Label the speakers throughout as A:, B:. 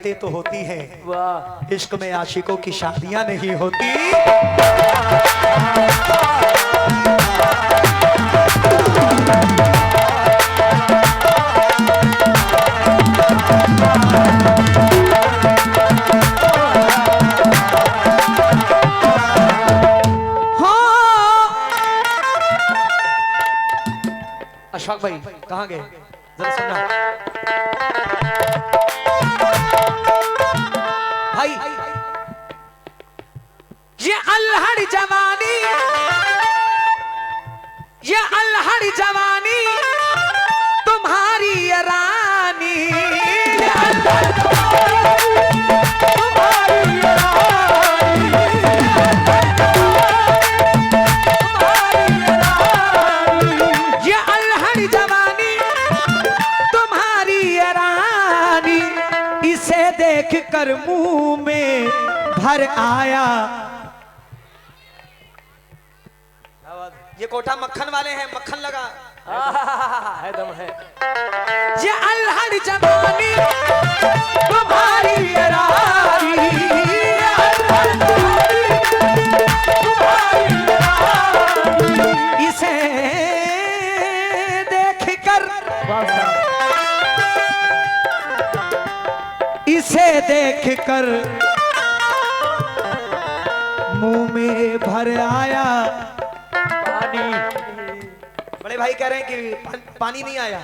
A: तो होती है,
B: वाह।
A: इश्क में आशिकों की शादियां नहीं होती। अशफाक भाई कहाँ गए, जरा सुनना भाई। ये अल्हड़ जवानी, ये अल्हड़ जवानी तुम्हारी ये रानी, ये अल्हड़ तुम्हारी ये रानी, ये अल्हड़ जवानी तुम्हारी ये रानी, इसे देख कर मुंह में भर आया। ये कोठा मक्खन वाले हैं, मक्खन लगा
B: है दम है।
A: ये अल्हड़ जवानी तुम्हारी ये रानी, ये अल्हड़ जवानी तुम्हारी ये रानी, इसे देख कर, इसे देख कर मुंह में भर आया पानी। बड़े भाई कह रहे हैं कि पानी नहीं आया।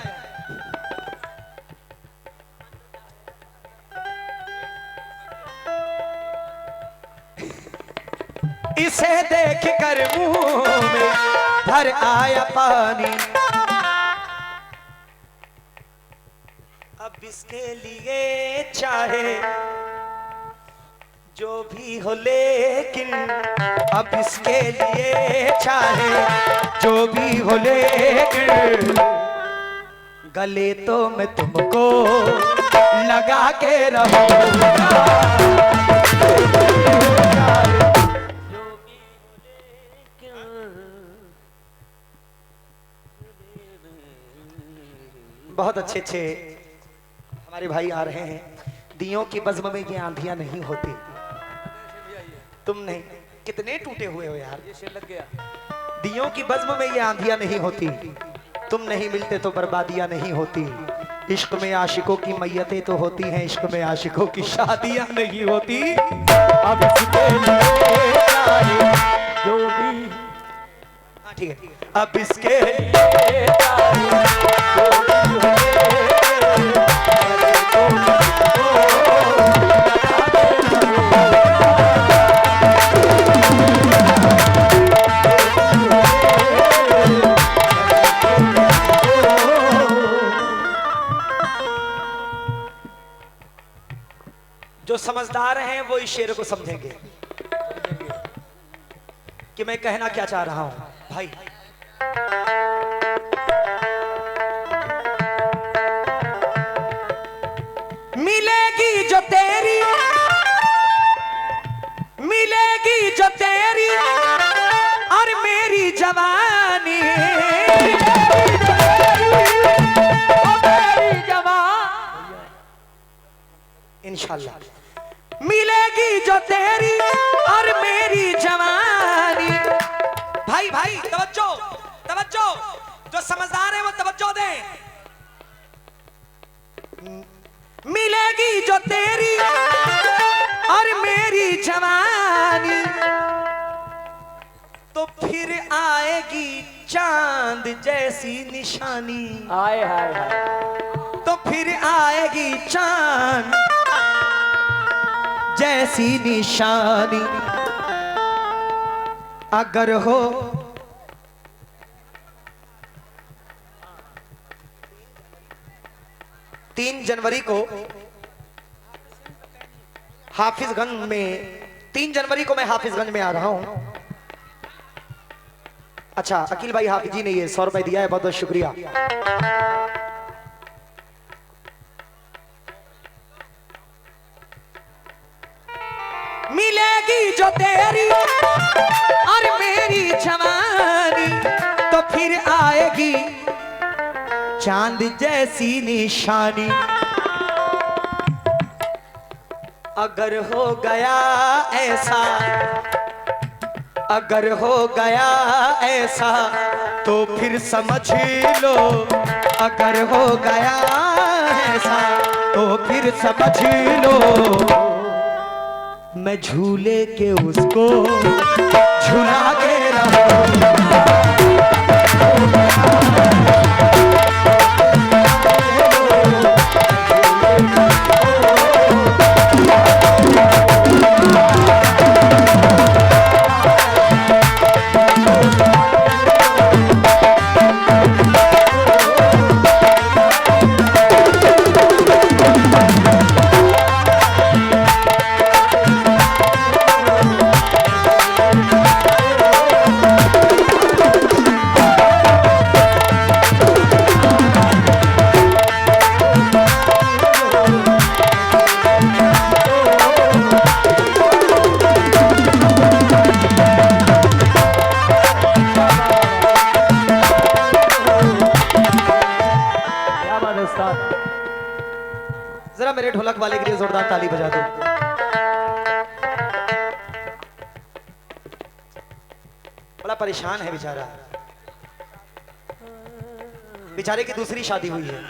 A: इसे देख कर मुंह में भर आया पानी, अब इसके लिए चाहे जो भी हो, लेकिन अब इसके लिए चाहे जो भी हो, लेकिन गले तो मैं तुमको लगा के रहूंगा। बहुत अच्छे अच्छे हमारे भाई आ रहे हैं। दियों की बज़्म में ये आंधियां नहीं होती। तुम नहीं, कितने टूटे हुए हो यार,
B: ये शेर लग गया।
A: दियों की बज़्म में ये आंधियां नहीं होती, तुम नहीं मिलते तो बर्बादियां नहीं होती। इश्क में आशिकों की मैयतें तो होती हैं, इश्क में आशिकों की शादियां नहीं होती। अब इसके लिए जो भी, हाँ ठीक है, अब इसके लिए जो समझदार हैं वो इस शेर को समझेंगे कि मैं कहना क्या चाह रहा हूं भाई। मिलेगी जो तेरी, मिलेगी जो तेरी और मेरी जवानी, इंशाल्लाह मिलेगी जो तेरी और मेरी जवानी। भाई भाई तवज्जो तवज्जो, जो समझदार है वो तवज्जो दें। मिलेगी जो तेरी और मेरी जवानी, तो फिर आएगी चांद जैसी निशानी।
B: आए हाय हाय।
A: तो फिर आएगी चांद जैसी निशानी, अगर हो 3 जनवरी को हाफिजगंज में, 3 जनवरी को मैं हाफिजगंज में आ रहा हूं। अच्छा अकील भाई हाफिज जी ने ये 100 रुपए दिया है, बहुत बहुत शुक्रिया। मिलेगी जो तेरी और मेरी जवानी, तो फिर आएगी चांद जैसी निशानी। अगर हो गया ऐसा, अगर हो गया ऐसा तो फिर समझ लो, अगर हो गया ऐसा तो फिर समझ लो, मैं झूले के उसको झुला के रहूं। जरा मेरे ढोलक वाले के लिए जोरदार ताली बजा दो। बड़ा परेशान है बेचारा, बेचारे की दूसरी शादी हुई है।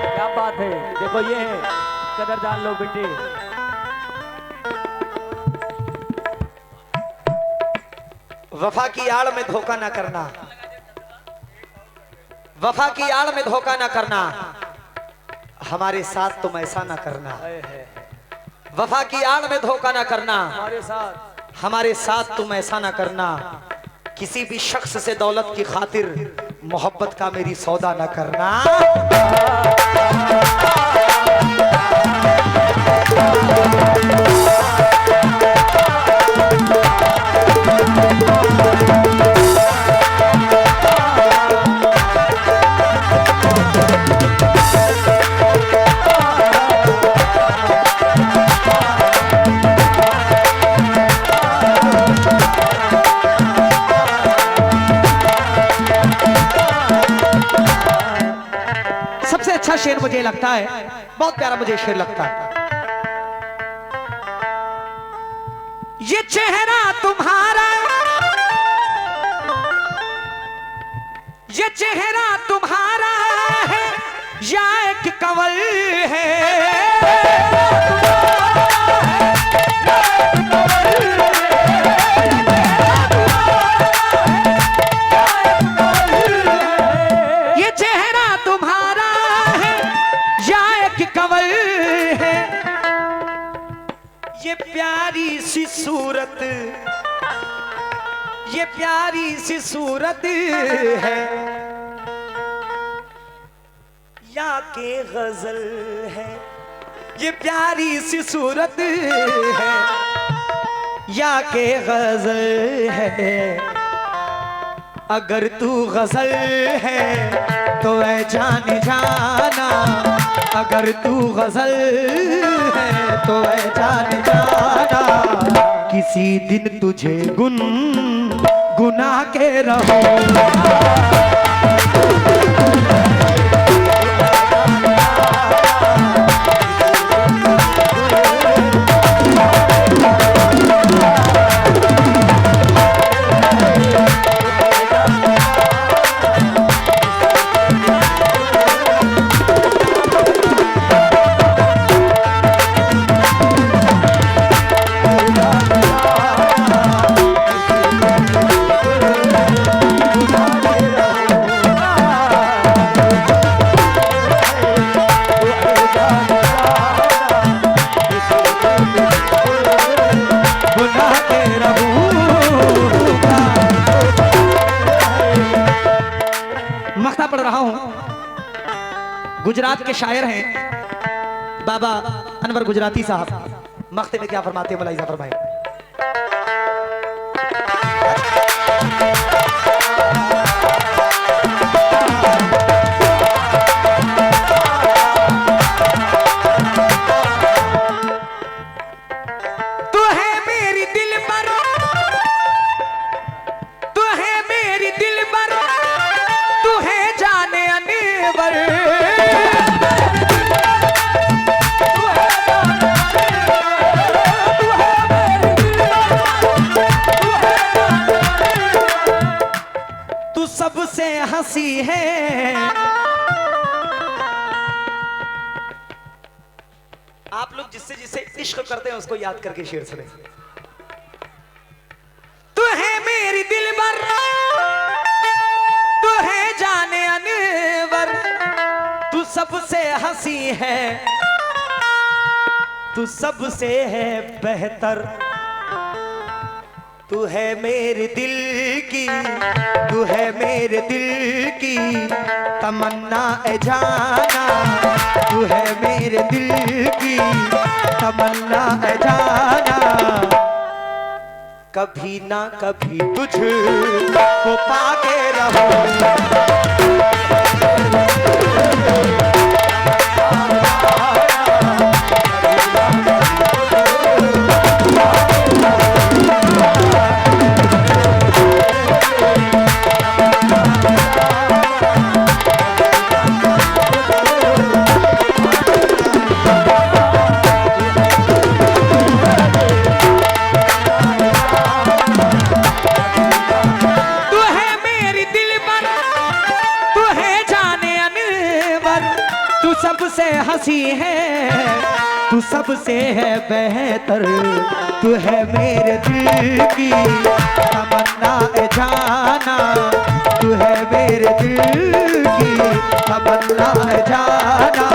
B: क्या बात है, देखो ये है कदरदान लोग बेटे।
A: वफा की आड़ में धोखा ना करना, वफा की आड़ में धोखा ना करना, हमारे साथ तुम ऐसा ना करना। वफा की आड़ में धोखा ना करना, हमारे साथ तुम ऐसा ना करना। किसी भी शख्स से दौलत की खातिर मोहब्बत का मेरी सौदा ना करना। सबसे अच्छा शेर मुझे लगता है, बहुत प्यारा मुझे शेर लगता है, ये चेहरा तुम्हारा, ये चेहरा तुम्हारा है या एक कंवल है। ये चेहरा तुम्हारा है या एक कंवल है, ये प्यारी सी सूरत, ये प्यारी सी सूरत है या के गजल है, ये प्यारी सी सूरत है या के गजल है। अगर तू गजल है तो ऐ जान जाना, अगर तू गजल है तो ऐ जान जाना, किसी दिन तुझे गुना के रहो। मख्ता पढ़ रहा हूं, गुजरात के शायर हैं बाबा अनवर गुजराती साहब। मख्ते में क्या फरमाते हैं, मुलाहिजा फरमाएं। तू है मेरी दिल पर हंसी है। आप लोग जिससे जिससे इश्क करते हैं उसको याद करके शेर सुने। तू है मेरी दिलबर, तू है जाने अनवर, तू सबसे हंसी है, तू सबसे है बेहतर। तू है मेरे दिल की, तू है मेरे दिल की तमन्ना ए जाना, तू है मेरे दिल की तमन्ना ए जाना। कभी ना कभी तुझको पाके रहूं। सबसे हंसी है, तू सबसे है बेहतर। तू है मेरे दिल की तमन्ना ए जाना, तू है मेरे दिल की तमन्ना ए जाना।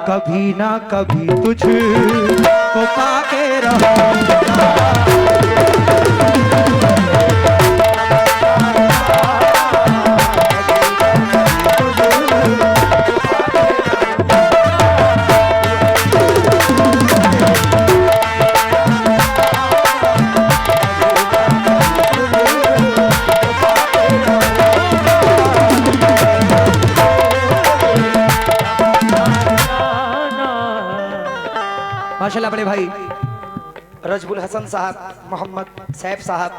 A: कभी ना कभी तुझको पाके रहूंगा। माशाल्लाह बड़े भाई रजबुल हसन साहब, मोहम्मद सैफ साहब,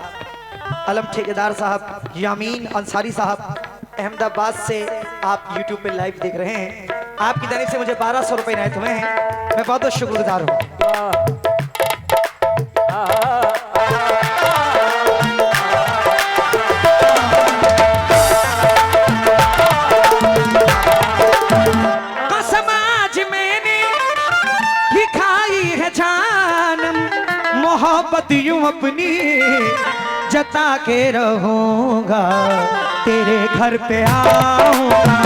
A: अलम ठेकेदार साहब, यामीन अंसारी साहब अहमदाबाद से आप YouTube पे लाइव देख रहे हैं। आपकी जानिब से मुझे 1200 रुपए इनायत हुए हैं, मैं बहुत बहुत शुक्रगुजार हूँ। मोहब्बत यूं अपनी जता के रहूंगा, तेरे घर पे आऊंगा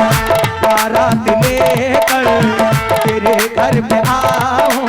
A: बारात लेकर, तेरे घर पे आऊंगा